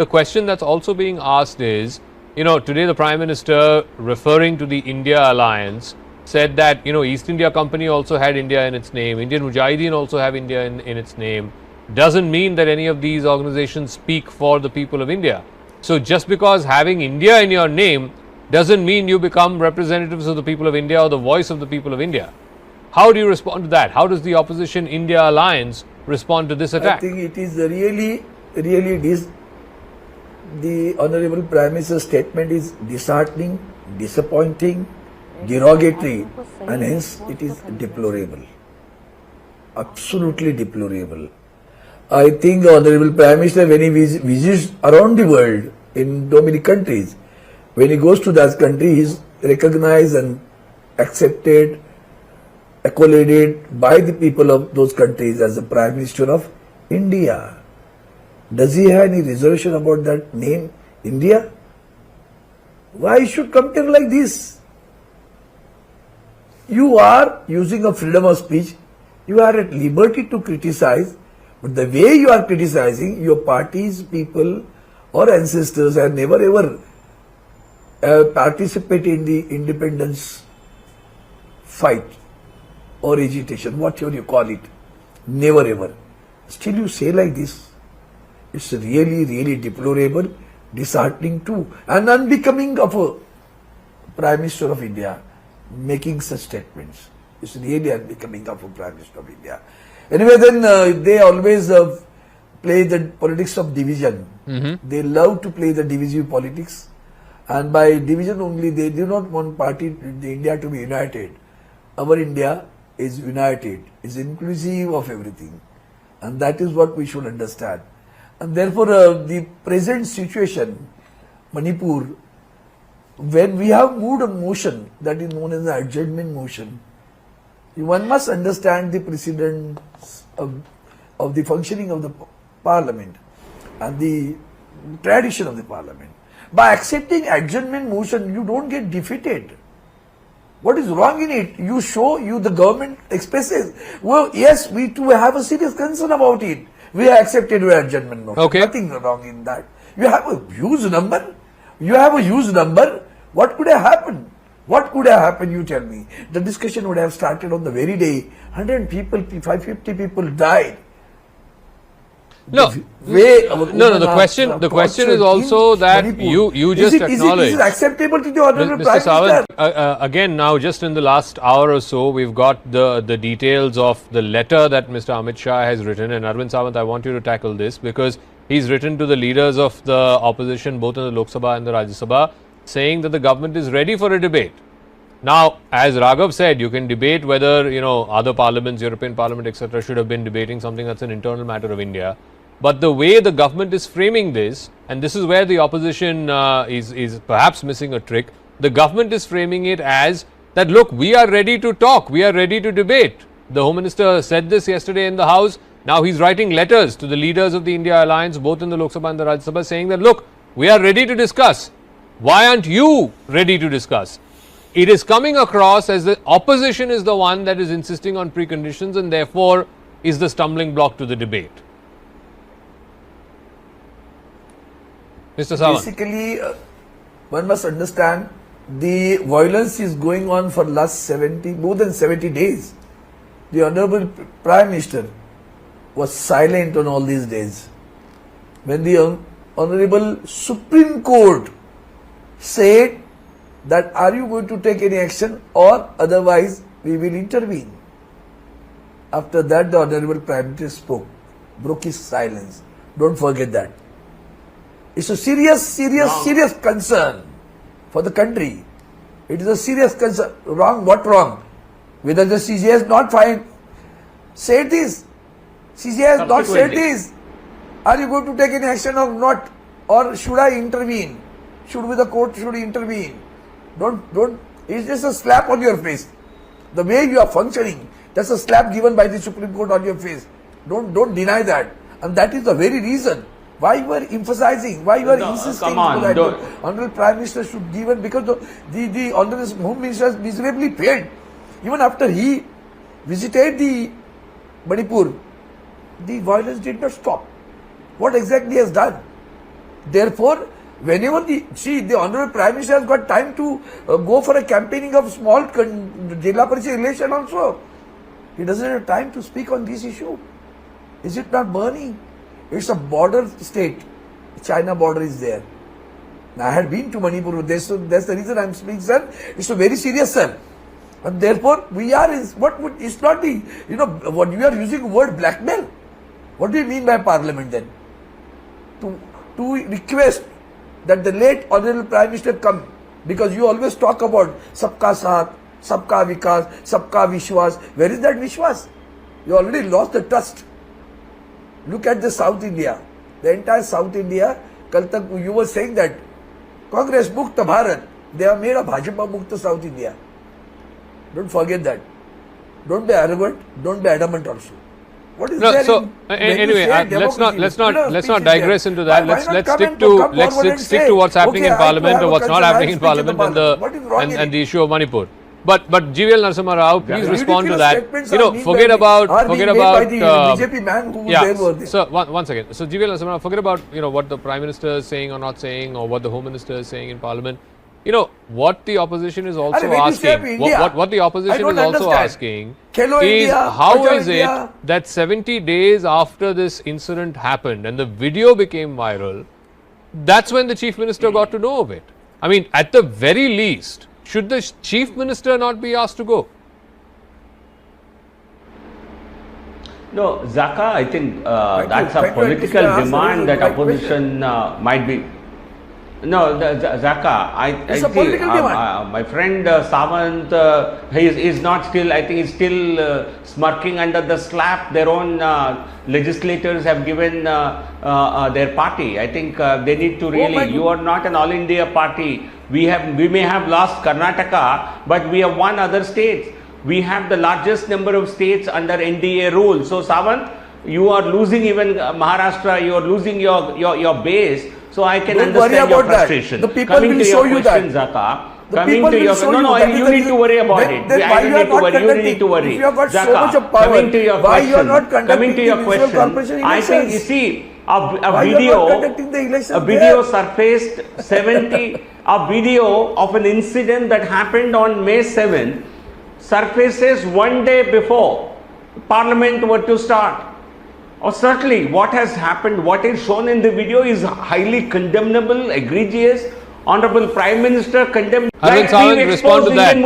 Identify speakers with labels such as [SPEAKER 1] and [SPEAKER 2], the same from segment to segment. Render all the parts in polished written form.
[SPEAKER 1] the question that's also being asked is, today the Prime Minister, referring to the India alliance, said that, East India Company also had India in its name, Indian Mujahideen also have India in its name. Doesn't mean that any of these organizations speak for the people of India. So just because having India in your name doesn't mean you become representatives of the people of India or the voice of the people of India. How do you respond to that? How does the opposition India alliance respond to this attack?
[SPEAKER 2] I think it is really the Honorable Prime Minister's statement is disheartening, disappointing, derogatory, and hence it is deplorable. Absolutely deplorable. I think the Honorable Prime Minister, when he visits around the world in so many countries, when he goes to that country, he is recognized and accepted, accoladed by the people of those countries as the Prime Minister of India. Does he have any reservation about that name, India? Why should compare like this? You are using a freedom of speech. You are at liberty to criticize, but the way you are criticizing, your party's people or ancestors have never ever participated in the independence fight or agitation, whatever you call it. Never ever. Still you say like this. It's really, really deplorable, disheartening too, and unbecoming of a Prime Minister of India making such statements. It's really unbecoming of a Prime Minister of India. Anyway, then they always play the politics of division. They love to play the divisive politics, and by division only they do not want India to be united. Our India is united, is inclusive of everything, and that is what we should understand. And therefore, the present situation, Manipur, when we have moved a motion that is known as the adjournment motion, one must understand the precedence of the functioning of the parliament and the tradition of the parliament. By accepting adjournment motion, you don't get defeated. What is wrong in it? The government expresses, well, yes, we too have a serious concern about it. We have accepted your adjournment motion.
[SPEAKER 1] Okay.
[SPEAKER 2] Nothing wrong in that. You have a huge number. What could have happened? What could have happened, you tell me? The discussion would have started on the very day. 100 people, 550 people died.
[SPEAKER 1] No. The question is also that you just acknowledged.
[SPEAKER 2] Is it acceptable to the Honorable Prime Minister?
[SPEAKER 1] Again, now just in the last hour or so, we've got the details of the letter that Mr. Amit Shah has written. And Arvind Sawant, I want you to tackle this because he's written to the leaders of the opposition, both in the Lok Sabha and the Rajya Sabha, saying that the government is ready for a debate. Now, as Raghav said, you can debate whether, other parliaments, European Parliament, etc., should have been debating something that's an internal matter of India. But the way the government is framing this, and this is where the opposition is perhaps missing a trick, the government is framing it as that, look, we are ready to talk, we are ready to debate. The Home Minister said this yesterday in the House. Now he's writing letters to the leaders of the India alliance, both in the Lok Sabha and the Rajya Sabha, saying that, look, we are ready to discuss. Why aren't you ready to discuss? It is coming across as the opposition is the one that is insisting on preconditions and therefore is the stumbling block to the debate. Mr. Sawant.
[SPEAKER 2] Basically, one must understand the violence is going on for last more than 70 days. The Honorable Prime Minister was silent on all these days. When the Honorable Supreme Court said that are you going to take any action or otherwise we will intervene. After that, the Honorable Prime Minister spoke, broke his silence. Don't forget that. It's a serious concern for the country. It is a serious concern. Wrong? What wrong? Whether the CJ has not said this. CJ has not said this. Are you going to take any action or not? Or should I intervene? The court should intervene? Don't. It's just a slap on your face. The way you are functioning, that's a slap given by the Supreme Court on your face. Don't deny that. And that is the very reason why you are emphasizing, why you are insisting that the Honorable Prime Minister should give it, because the Honorable Home Minister has miserably failed. Even after he visited the Manipur, the violence did not stop. What exactly he has done? Therefore, whenever the Honorable Prime Minister has got time to go for a campaigning of small Jilla Parishad election also. He doesn't have time to speak on this issue. Is it not burning? It's a border state. China border is there. I had been to Manipur. That's the reason I'm speaking, sir. It's a very serious, sir. And therefore, we are in it's not the, what you are using the word blackmail. What do you mean by parliament then? To request that the late Honorable Prime Minister come, because you always talk about Sabka Saath, Sabka Vikas, Sabka Vishwas. Where is that Vishwas? You already lost the trust. Look at the South India. The entire South India, kal tak you were saying that Congress-mukt Bharat, they have made a BJP-mukt South India. Don't forget that. Don't be arrogant, don't be adamant also. What is there
[SPEAKER 1] anyway, let's not digress into that. Let's stick to what's happening in Parliament or what's not happening in Parliament and the issue of Manipur. But GVL Narasimha Rao, please respond to that. Forget about
[SPEAKER 2] BJP man who was there were there.
[SPEAKER 1] So one second. So GVL Narasimha Rao, forget about what the Prime Minister is saying or not saying, or what the Home Minister is saying in Parliament. What the opposition is also asking, what the opposition is also asking is, how is it that 70 days after this incident happened and the video became viral, that's when the Chief Minister got to know of it? I mean, at the very least, should the Chief Minister not be asked to go?
[SPEAKER 3] No, Zaka, I think that's a political demand that opposition might be. No, Zaka, I see, my friend Sawant, he is not still, I think he's still smirking under the slap their own legislators have given their party. I think they need to really, you are not an all India party. We may have lost Karnataka, but we have won other states. We have the largest number of states under NDA rule. So Sawant, you are losing even Maharashtra, you are losing your base. So I can understand your frustration.
[SPEAKER 2] The people will show you that.
[SPEAKER 3] Zaka, coming to your you need to worry about it.
[SPEAKER 2] Why you are not conducting? If you have got so much of power, why you are not conducting the municipal corporation elections?
[SPEAKER 3] I think, you see, a video surfaced a video of an incident that happened on May 7th surfaces one day before Parliament were to start. Or certainly what has happened, what is shown in the video is highly condemnable, egregious. Honorable Prime Minister condemned.
[SPEAKER 1] Arvind Sawant, respond to that.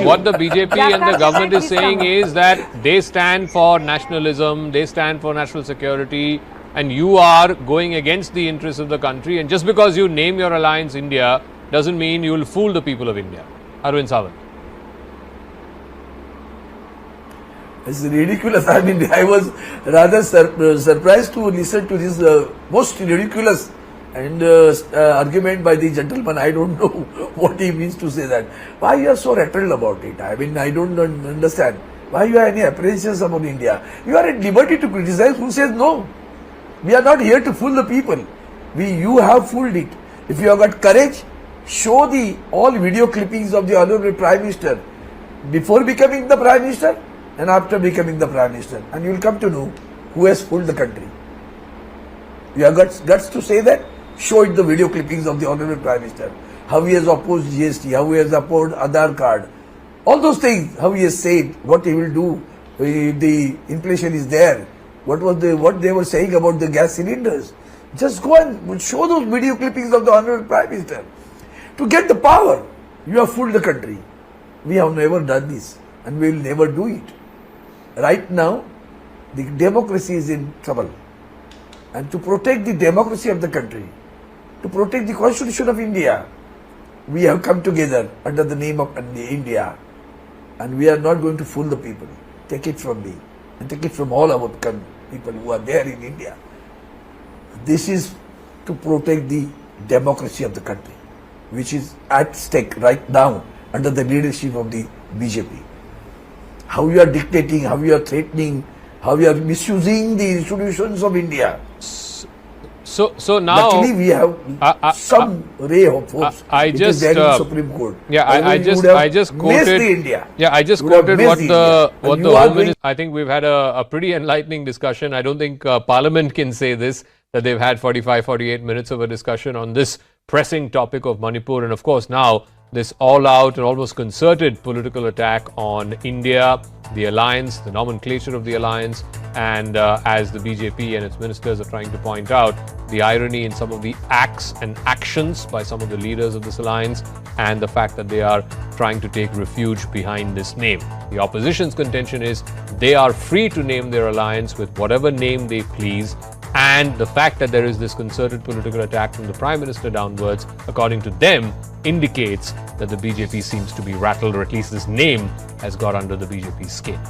[SPEAKER 1] What the BJP and the government is saying is that they stand for nationalism, they stand for national security, and you are going against the interests of the country. And just because you name your alliance India doesn't mean you will fool the people of India. Arvind Sawant.
[SPEAKER 2] It's ridiculous. I mean, I was rather surprised to listen to this most ridiculous and argument by the gentleman. I don't know what he means to say that. Why you are so rattled about it? I mean, I don't understand. Why you have any apprehensions about India? You are at liberty to criticize. Who says no? We are not here to fool the people. You have fooled it. If you have got courage, show all video clippings of the Honorable Prime Minister before becoming the Prime Minister and after becoming the Prime Minister, and you will come to know who has fooled the country. You have guts to say that? Show it the video clippings of the Honorable Prime Minister. How he has opposed GST, how he has opposed Aadhaar card. All those things, how he has said, what he will do, the inflation is there. What they were saying about the gas cylinders. Just go and show those video clippings of the Honorable Prime Minister. To get the power, you have fooled the country. We have never done this and we will never do it. Right now, the democracy is in trouble. And to protect the democracy of the country, to protect the Constitution of India, we have come together under the name of India. And we are not going to fool the people. Take it from me and take it from all our people who are there in India. This is to protect the democracy of the country, which is at stake right now under the leadership of the BJP. How you are dictating, how you are threatening, how you are misusing the institutions of India.
[SPEAKER 1] So now,
[SPEAKER 2] luckily we have some ray of hope. It is there in the Supreme Court.
[SPEAKER 1] Yeah, I just quoted
[SPEAKER 2] India.
[SPEAKER 1] Yeah, I just quoted what the Home Minister. I think we've had a pretty enlightening discussion. I don't think Parliament can say this. that they've had 45, 48 minutes of a discussion on this pressing topic of Manipur. And of course, now this all-out and almost concerted political attack on India, the alliance, the nomenclature of the alliance, and as the BJP and its ministers are trying to point out, the irony in some of the acts and actions by some of the leaders of this alliance, and the fact that they are trying to take refuge behind this name. The opposition's contention is they are free to name their alliance with whatever name they please, and the fact that there is this concerted political attack from the Prime Minister downwards, according to them, indicates that the BJP seems to be rattled, or at least this name has got under the BJP's skin.